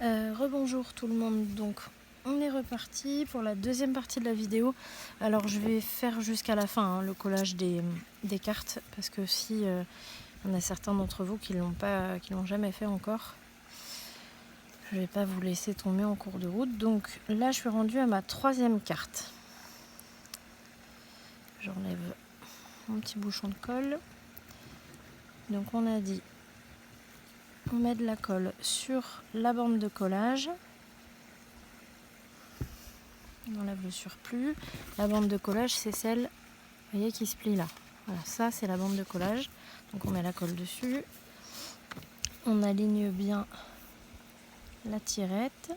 Rebonjour tout le monde, donc on est reparti pour la deuxième partie de la vidéo. Alors je vais faire jusqu'à la fin le collage des cartes, parce que si il y en a certains d'entre vous qui l'ont jamais fait encore, je vais pas vous laisser tomber en cours de route. Donc là je suis rendue à ma troisième carte. J'enlève mon petit bouchon de colle. Donc on a dit on met de la colle sur la bande de collage. On enlève le surplus. La bande de collage, c'est celle, vous voyez, qui se plie là. Voilà, ça c'est la bande de collage. Donc on met la colle dessus. On aligne bien la tirette.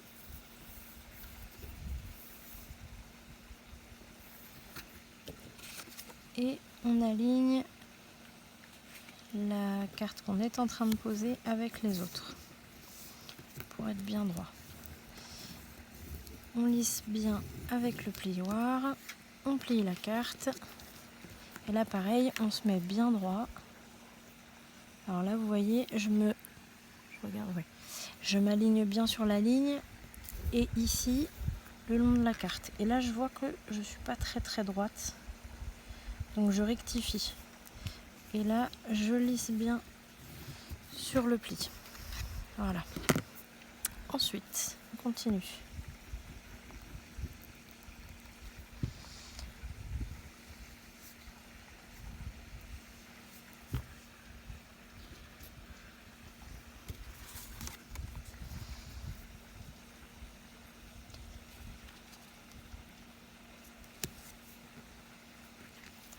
Et on aligne la carte qu'on est en train de poser avec les autres pour être bien droit. On lisse bien avec le plioir. On plie la carte. Et là pareil, on se met bien droit. Alors là vous voyez, je m'aligne bien sur la ligne et ici le long de la carte. Et là je vois que je suis pas très droite, donc je rectifie. Et là je lisse bien sur le pli. Voilà. Ensuite on continue.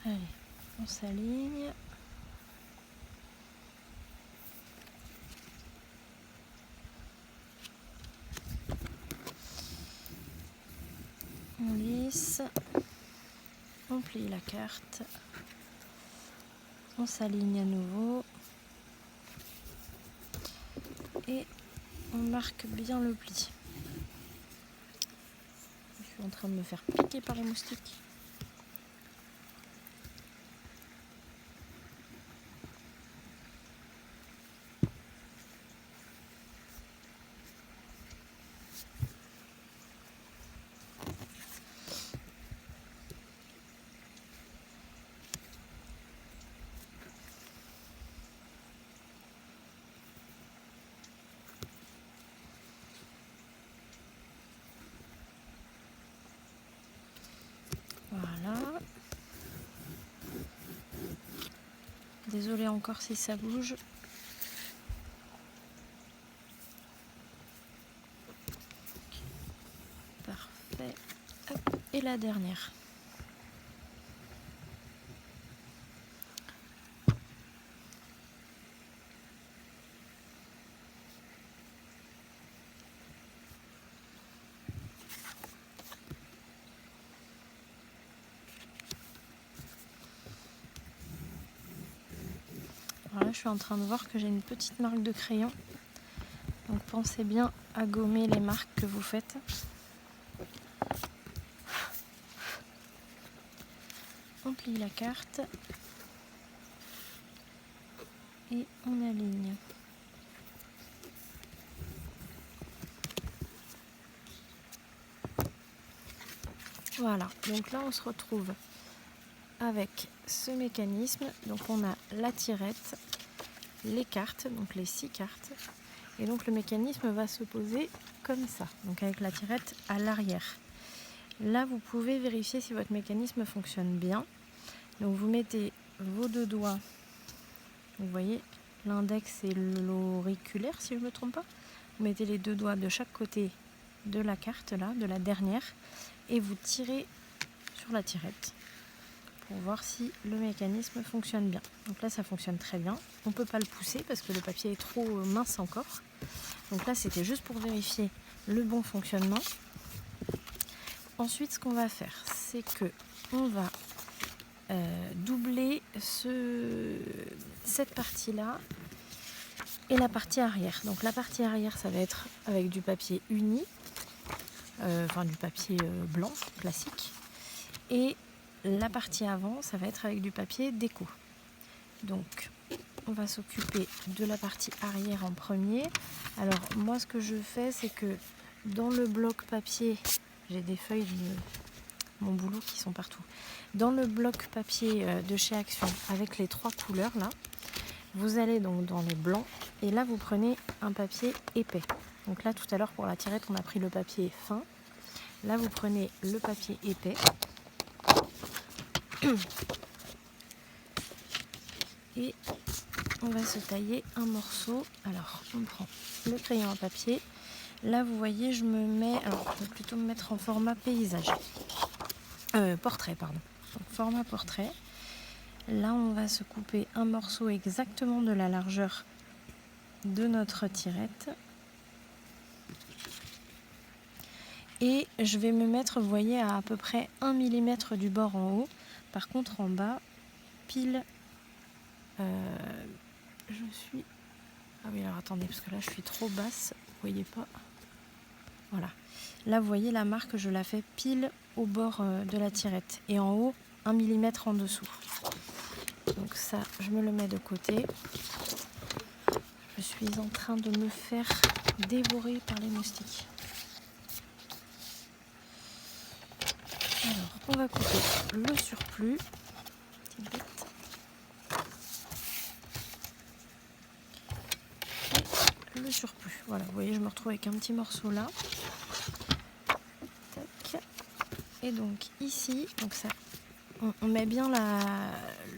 Allez, on s'aligne. On lisse. On plie la carte. On s'aligne à nouveau. Et on marque bien le pli. Je suis en train de me faire piquer par les moustiques. Voilà. Désolée encore si ça bouge. Parfait. Hop. Et la dernière. Alors là, je suis en train de voir que j'ai une petite marque de crayon. Donc pensez bien à gommer les marques que vous faites. On plie la carte et on aligne. Voilà, donc là on se retrouve avec ce mécanisme. Donc on a la tirette, les cartes, donc les 6 cartes. Et donc le mécanisme va se poser comme ça, donc avec la tirette à l'arrière. Là vous pouvez vérifier si votre mécanisme fonctionne bien. Donc vous mettez vos 2 doigts, vous voyez l'index et l'auriculaire si je ne me trompe pas. Vous mettez les 2 doigts de chaque côté de la carte là, de la dernière, et vous tirez sur la tirette pour voir si le mécanisme fonctionne bien. Donc là ça fonctionne très bien. On ne peut pas le pousser parce que le papier est trop mince encore. Donc là c'était juste pour vérifier le bon fonctionnement. Ensuite ce qu'on va faire, c'est que on va doubler cette partie là et la partie arrière. Donc la partie arrière ça va être avec du papier uni, du papier blanc classique, et la partie avant ça va être avec du papier déco. Donc on va s'occuper de la partie arrière en premier. Alors moi ce que je fais, c'est que dans le bloc papier, j'ai des feuilles de mon boulot qui sont partout. Dans le bloc papier de chez Action, avec les 3 couleurs là, vous allez donc dans les blancs et là vous prenez un papier épais. Donc là tout à l'heure pour la tirette on a pris le papier fin. Là vous prenez le papier épais. Et on va se tailler un morceau. Alors on prend le crayon à papier. Là vous voyez je me mets, alors je vais plutôt me mettre en format paysage. Portrait pardon. Donc, format portrait. Là on va se couper un morceau exactement de la largeur de notre tirette. Et je vais me mettre, vous voyez, à peu près 1 mm du bord en haut. Par contre en bas, pile... je suis... Ah oui, alors attendez, parce que là je suis trop basse, vous voyez pas. Voilà. Là vous voyez la marque, je la fais pile au bord de la tirette. Et en haut, 1 mm en dessous. Donc ça, je me le mets de côté. Je suis en train de me faire dévorer par les moustiques. Alors, on va couper le surplus. Petite bête. Et le surplus. Voilà, vous voyez, je me retrouve avec un petit morceau là. Tac. Et donc ici, donc ça, on met bien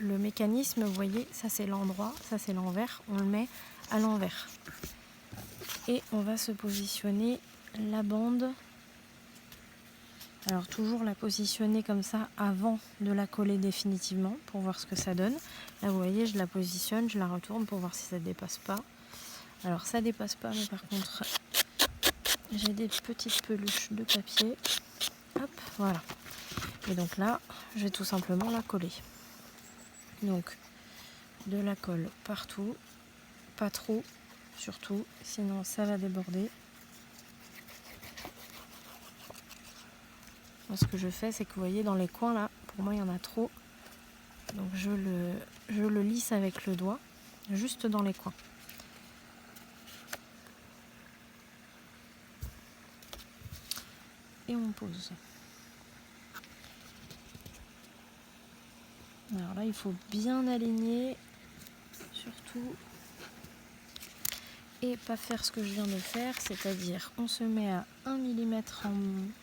le mécanisme, vous voyez, ça c'est l'endroit, ça c'est l'envers, on le met à l'envers. Et on va se positionner la bande. Alors toujours la positionner comme ça avant de la coller définitivement pour voir ce que ça donne. Là vous voyez, je la positionne, je la retourne pour voir si ça ne dépasse pas. Alors ça dépasse pas, mais par contre j'ai des petites peluches de papier. Hop, voilà. Et donc là, je vais tout simplement la coller. Donc de la colle partout, pas trop surtout, sinon ça va déborder. Moi, ce que je fais, c'est que vous voyez dans les coins là, pour moi il y en a trop. Donc je le lisse avec le doigt, juste dans les coins. Et on pose. Alors là, il faut bien aligner, surtout, et pas faire ce que je viens de faire, c'est-à-dire on se met à 1 mm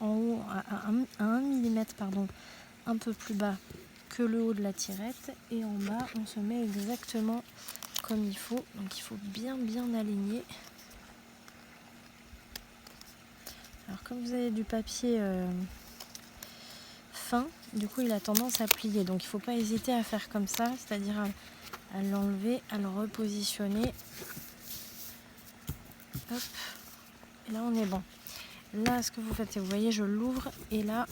en haut, à 1 mm pardon, un peu plus bas que le haut de la tirette, et en bas on se met exactement comme il faut. Donc il faut bien aligner. Alors comme vous avez du papier fin, du coup il a tendance à plier, donc il ne faut pas hésiter à faire comme ça, c'est-à-dire à l'enlever, à le repositionner. Hop, et là on est bon. Là ce que vous faites, c'est vous voyez, je l'ouvre et là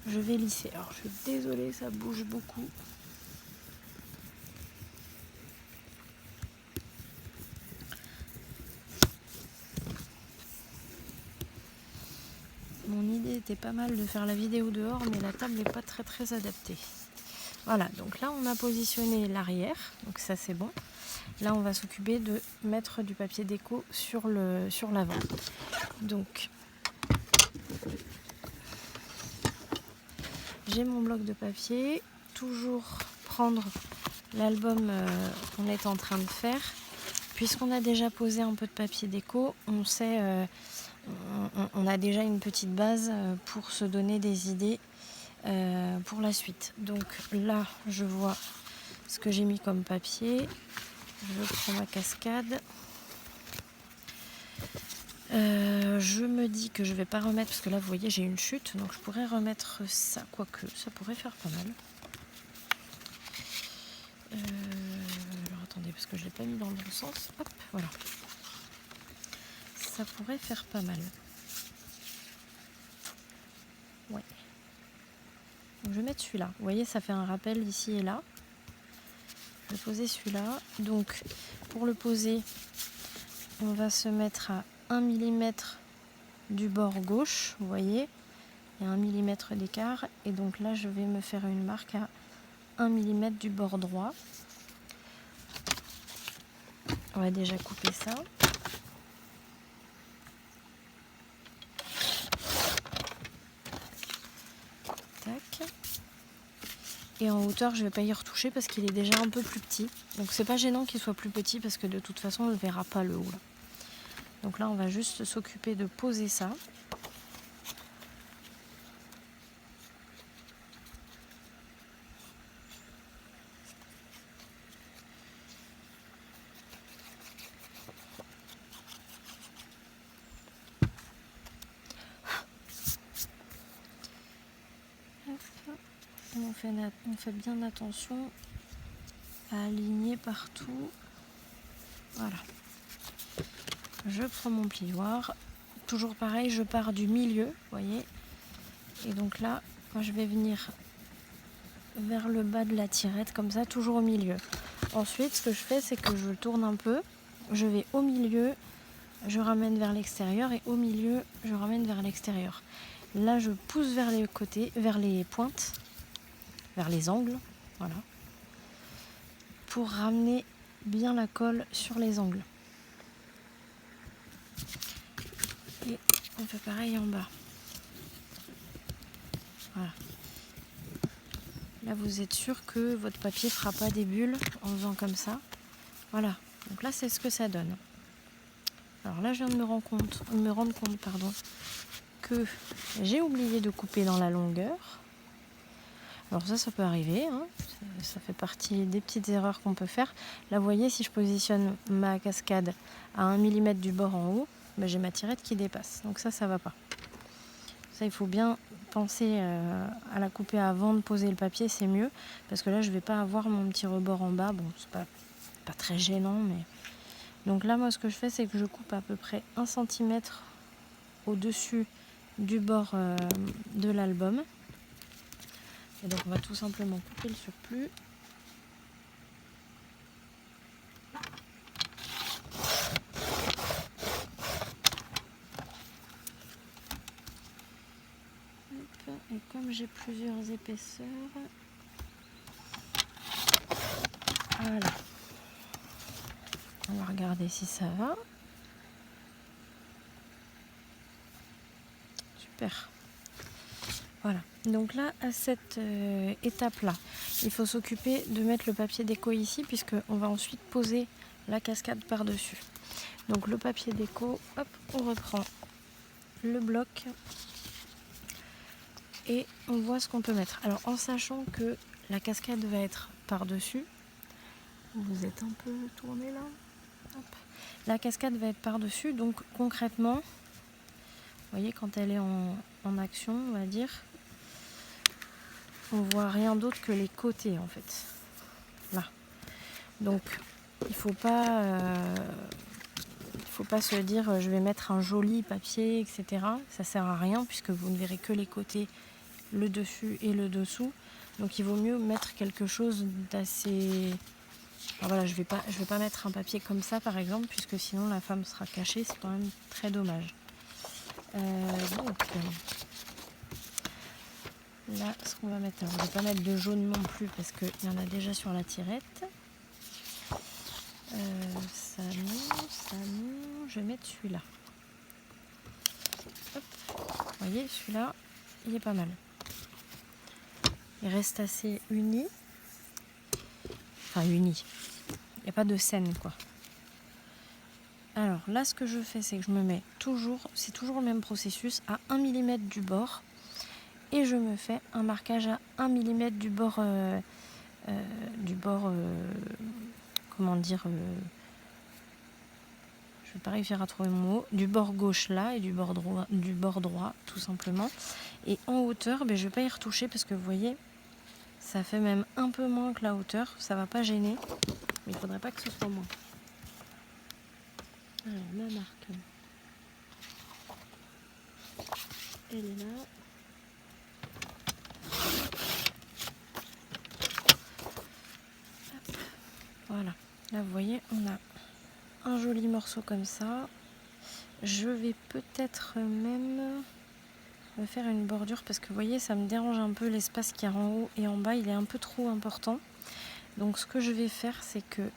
je vais lisser. Alors je suis désolée, ça bouge beaucoup. Mon idée était pas mal de faire la vidéo dehors, mais la table n'est pas très adaptée. Voilà, donc là on a positionné l'arrière, donc ça c'est bon. Là on va s'occuper de mettre du papier déco sur l'avant. Donc j'ai mon bloc de papier, toujours prendre l'album qu'on est en train de faire. Puisqu'on a déjà posé un peu de papier déco, on sait, on a déjà une petite base pour se donner des idées pour la suite. Donc là, je vois ce que j'ai mis comme papier. Je prends ma cascade. Je me dis que je vais pas remettre, parce que là, vous voyez, j'ai une chute, donc je pourrais remettre ça, quoique, ça pourrait faire pas mal. Alors attendez, parce que je l'ai pas mis dans le bon sens. Hop, voilà. Ça pourrait faire pas mal. Ouais. Donc je vais mettre celui-là. Vous voyez, ça fait un rappel ici et là. Je vais poser celui-là. Donc, pour le poser, on va se mettre à 1 mm du bord gauche. Vous voyez, il y a 1 mm d'écart. Et donc là, je vais me faire une marque à 1 mm du bord droit. On va déjà couper ça. Tac. Et en hauteur, je ne vais pas y retoucher parce qu'il est déjà un peu plus petit. Donc c'est pas gênant qu'il soit plus petit parce que de toute façon, on ne verra pas le haut là. Donc là, on va juste s'occuper de poser ça. On fait bien attention à aligner partout. Voilà. Je prends mon plioir. Toujours pareil, je pars du milieu, vous voyez. Et donc là, moi je vais venir vers le bas de la tirette, comme ça, toujours au milieu. Ensuite, ce que je fais, c'est que je tourne un peu. Je vais au milieu, je ramène vers l'extérieur et au milieu, je ramène vers l'extérieur. Là, je pousse vers les côtés, vers les pointes, vers les angles, voilà, pour ramener bien la colle sur les angles. Et on fait pareil en bas. Voilà. Là, vous êtes sûr que votre papier ne fera pas des bulles en faisant comme ça. Voilà. Donc là, c'est ce que ça donne. Alors là, je viens de me rendre compte, que j'ai oublié de couper dans la longueur. Alors ça peut arriver, hein. Ça fait partie des petites erreurs qu'on peut faire. Là, vous voyez, si je positionne ma cascade à 1 mm du bord en haut, ben, j'ai ma tirette qui dépasse. Donc ça va pas. Ça, il faut bien penser à la couper avant de poser le papier, c'est mieux. Parce que là, je vais pas avoir mon petit rebord en bas. Bon, c'est pas très gênant, mais... Donc là, moi, ce que je fais, c'est que je coupe à peu près 1 cm au-dessus du bord de l'album. Et donc, on va tout simplement couper le surplus. Et comme j'ai plusieurs épaisseurs, voilà. On va regarder si ça va. Super. Voilà. Donc là, à cette étape-là, il faut s'occuper de mettre le papier déco ici, puisqu'on va ensuite poser la cascade par-dessus. Donc le papier déco, hop, on reprend le bloc et on voit ce qu'on peut mettre. Alors en sachant que la cascade va être par-dessus, vous êtes un peu tourné là. Hop. La cascade va être par-dessus, donc concrètement, vous voyez, quand elle est en action, on va dire, on voit rien d'autre que les côtés en fait. Là. Donc il faut pas se dire je vais mettre un joli papier, etc. Ça sert à rien puisque vous ne verrez que les côtés, le dessus et le dessous. Donc il vaut mieux mettre quelque chose d'assez... Alors voilà, je vais pas mettre un papier comme ça par exemple, puisque sinon la femme sera cachée, c'est quand même très dommage. Donc là, ce qu'on va mettre, alors, je ne vais pas mettre de jaune non plus parce qu'il y en a déjà sur la tirette. Ça non, je vais mettre celui-là. Hop. Vous voyez, celui-là, il est pas mal. Il reste assez uni. Enfin, uni. Il n'y a pas de scène, quoi. Alors là, ce que je fais, c'est que je me mets toujours, c'est toujours le même processus, à 1 mm du bord. Et je me fais un marquage à 1 mm du bord, comment dire, je vais pas réussir à trouver mon mot, du bord gauche là et du bord droit, tout simplement. Et en hauteur, je vais pas y retoucher parce que vous voyez, ça fait même un peu moins que la hauteur, ça va pas gêner, mais il faudrait pas que ce soit moins. Alors ma marque, elle est là. Hop. Voilà, là vous voyez, on a un joli morceau comme ça. Je vais peut-être même me faire une bordure parce que vous voyez, ça me dérange un peu l'espace qu'il y a en haut et en bas, il est un peu trop important. Donc ce que je vais faire, c'est que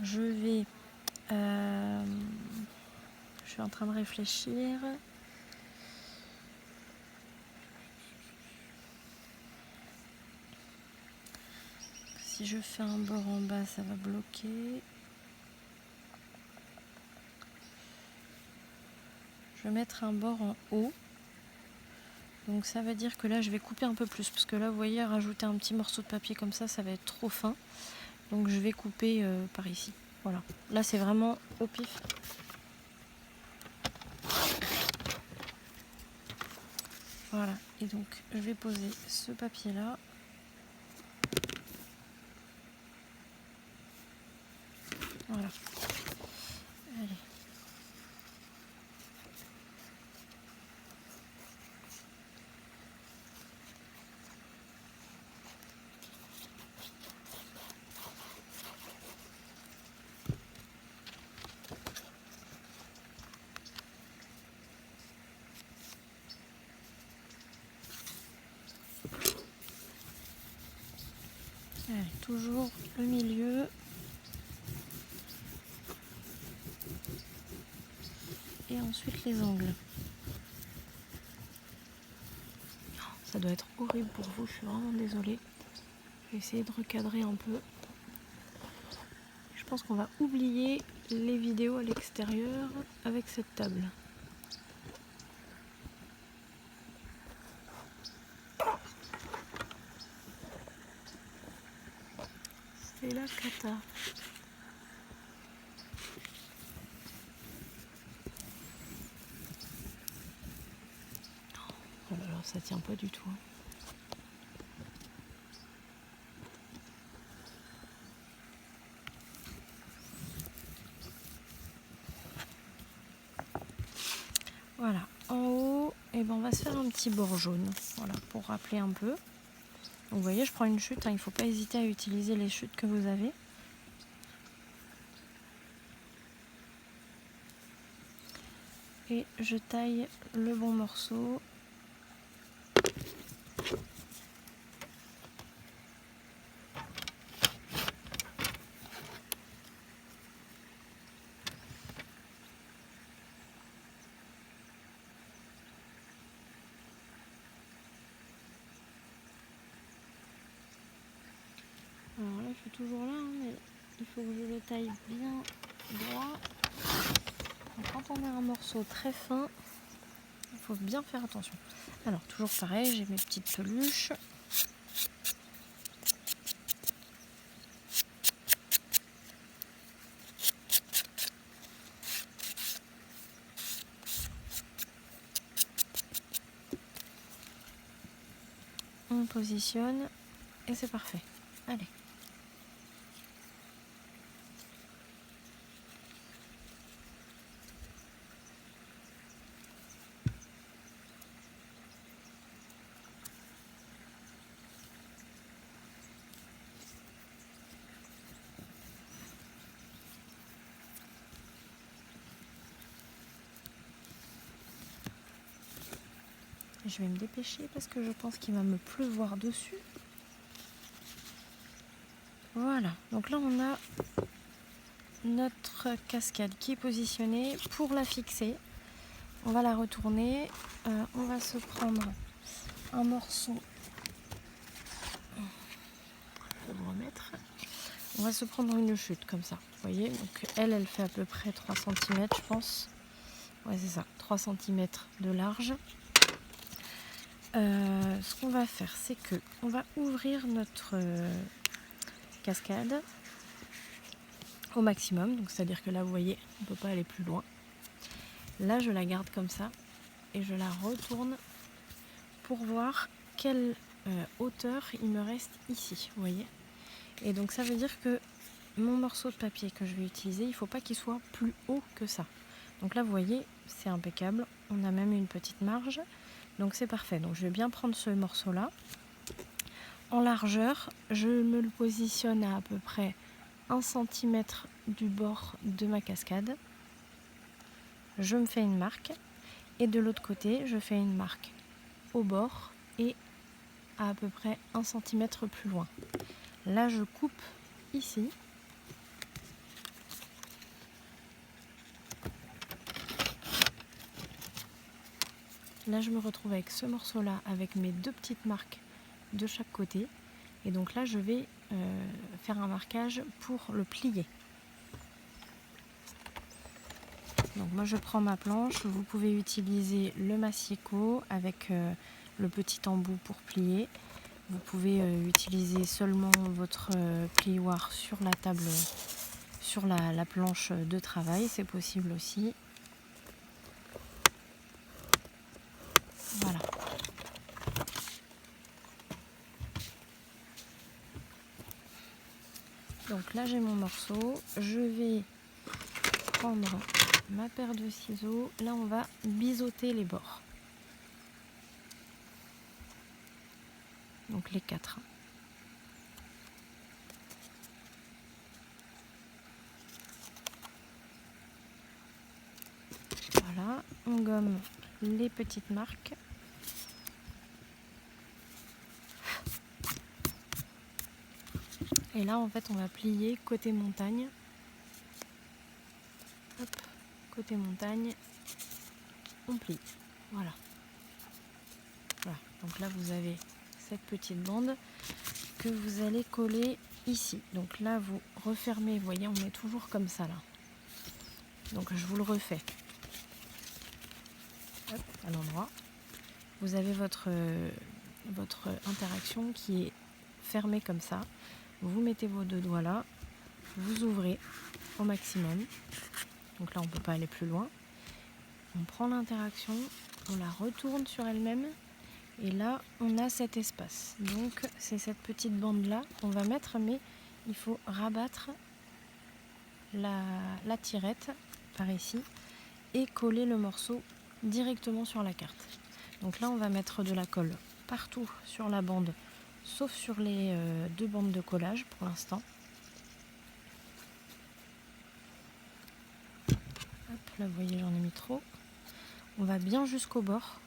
je vais... je suis en train de réfléchir. Si je fais un bord en bas, ça va bloquer. Je vais mettre un bord en haut. Donc ça veut dire que là, je vais couper un peu plus. Parce que là, vous voyez, rajouter un petit morceau de papier comme ça va être trop fin. Donc je vais couper par ici. Voilà. Là, c'est vraiment au pif. Voilà. Et donc, je vais poser ce papier-là. Voilà. Allez. Allez, toujours le milieu. Et ensuite les angles. Ça doit être horrible pour vous, je suis vraiment désolée. Je vais essayer de recadrer un peu. Je pense qu'on va oublier les vidéos à l'extérieur avec cette table. C'est la cata. Oh là là, ça tient pas du tout. Voilà, en haut, et ben on va se faire un petit bord jaune, voilà, pour rappeler un peu. Donc vous voyez, je prends une chute, hein, il ne faut pas hésiter à utiliser les chutes que vous avez. Et je taille le bon morceau. Alors là, je suis toujours là, hein, mais il faut que je le taille bien droit. Donc, quand on a un morceau très fin, il faut bien faire attention. Alors, toujours pareil, j'ai mes petites peluches. On positionne et c'est parfait. Allez. Je vais me dépêcher parce que je pense qu'il va me pleuvoir dessus. Voilà, donc là on a notre cascade qui est positionnée. Pour la fixer, on va la retourner. On va se prendre un morceau. Je vais vous remettre. On va se prendre une chute comme ça. Vous voyez, donc elle fait à peu près 3 cm, je pense. Ouais, c'est ça, 3 cm de large. Ce qu'on va faire, c'est que on va ouvrir notre cascade au maximum. Donc c'est-à-dire que là, vous voyez, on ne peut pas aller plus loin. Là, je la garde comme ça et je la retourne pour voir quelle hauteur il me reste ici, vous voyez. Et donc ça veut dire que mon morceau de papier que je vais utiliser, il ne faut pas qu'il soit plus haut que ça. Donc là, vous voyez, c'est impeccable. On a même une petite marge. Donc c'est parfait. Donc je vais bien prendre ce morceau-là. En largeur, je me le positionne à peu près 1 cm du bord de ma cascade. Je me fais une marque. Et de l'autre côté, je fais une marque au bord et à peu près 1 cm plus loin. Là, je coupe ici. Là, je me retrouve avec ce morceau-là, avec mes 2 petites marques de chaque côté. Et donc là, je vais faire un marquage pour le plier. Donc moi, je prends ma planche. Vous pouvez utiliser le massicot avec le petit embout pour plier. Vous pouvez utiliser seulement votre plioir sur la table, sur la planche de travail, c'est possible aussi. Voilà. Donc là j'ai mon morceau, je vais prendre ma paire de ciseaux, là on va biseauter les bords. Donc les 4. Voilà, on gomme les petites marques. Et là en fait on va plier côté montagne. Hop, côté montagne, on plie. Voilà. Voilà. Donc là vous avez cette petite bande que vous allez coller ici. Donc là vous refermez, vous voyez on est toujours comme ça là. Donc je vous le refais. Hop, à l'endroit. Vous avez votre interaction qui est fermée comme ça. Vous mettez vos 2 doigts là, vous ouvrez au maximum. Donc là on ne peut pas aller plus loin. On prend l'interaction, on la retourne sur elle-même. Et là, on a cet espace. Donc, c'est cette petite bande-là qu'on va mettre, mais il faut rabattre la tirette par ici et coller le morceau directement sur la carte. Donc là, on va mettre de la colle partout sur la bande, sauf sur les 2 bandes de collage pour l'instant. Hop, là, vous voyez, j'en ai mis trop. On va bien jusqu'au bord.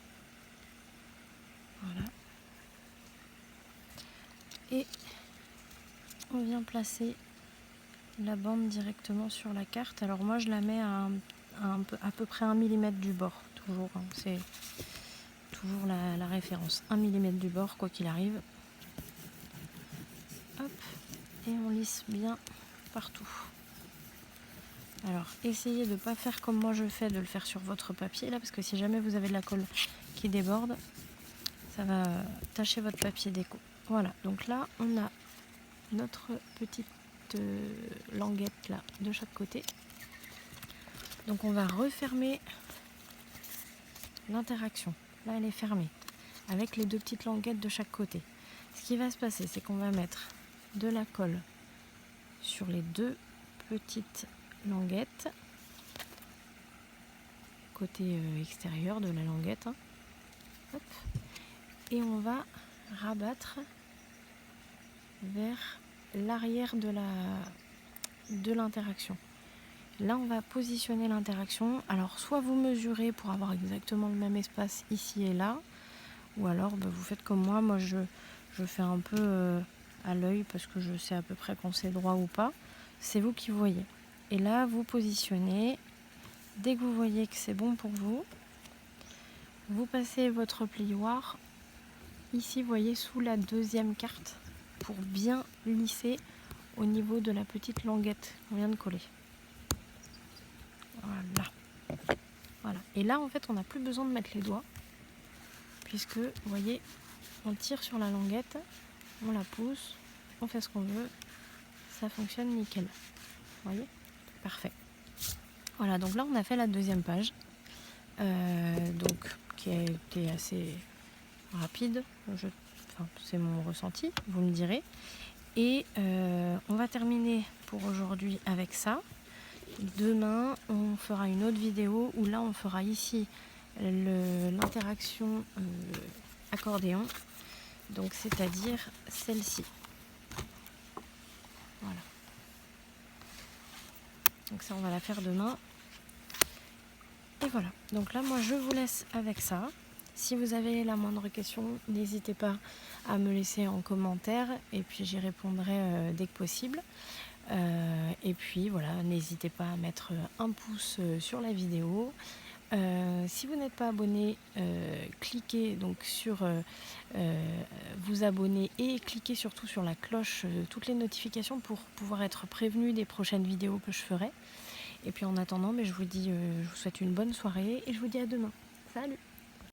Voilà. Et on vient placer la bande directement sur la carte. Alors moi je la mets à peu près 1 mm du bord, toujours, hein. C'est toujours la référence, 1 mm du bord quoi qu'il arrive. Hop, et on lisse bien partout. Alors essayez de ne pas faire comme moi je fais, de le faire sur votre papier là, parce que si jamais vous avez de la colle qui déborde, ça va tacher votre papier déco. Voilà, donc là on a notre petite languette là de chaque côté. Donc on va refermer l'interaction. Là elle est fermée avec les 2 petites languettes de chaque côté. Ce qui va se passer, c'est qu'on va mettre de la colle sur les 2 petites languettes côté extérieur de la languette, hein. Hop. Et on va rabattre vers l'arrière de l'interaction. Là on va positionner l'interaction. Alors soit vous mesurez pour avoir exactement le même espace ici et là, ou alors vous faites comme moi je fais un peu à l'œil parce que je sais à peu près quand c'est droit ou pas. C'est vous qui voyez. Et là vous positionnez. Dès que vous voyez que c'est bon pour vous, vous passez votre plioir ici, vous voyez, sous la 2e carte pour bien lisser au niveau de la petite languette qu'on vient de coller. Voilà. Et là, en fait, on n'a plus besoin de mettre les doigts, puisque, vous voyez, on tire sur la languette, on la pousse, on fait ce qu'on veut, ça fonctionne nickel. Vous voyez ? Parfait. Voilà, donc là, on a fait la 2e page, donc qui a été assez rapide. C'est mon ressenti, vous me direz. Et on va terminer pour aujourd'hui avec ça. Demain, on fera une autre vidéo où là, on fera ici l'interaction accordéon, donc c'est-à-dire celle-ci. Voilà. Donc ça, on va la faire demain. Et voilà. Donc là, moi, je vous laisse avec ça. Si vous avez la moindre question, n'hésitez pas à me laisser en commentaire et puis j'y répondrai dès que possible. Et puis voilà, n'hésitez pas à mettre un pouce sur la vidéo, Si vous n'êtes pas abonné, cliquez donc sur vous abonner et cliquez surtout sur la cloche, toutes les notifications pour pouvoir être prévenu des prochaines vidéos que je ferai. Et puis en attendant, je vous souhaite une bonne soirée et je vous dis à demain. Salut!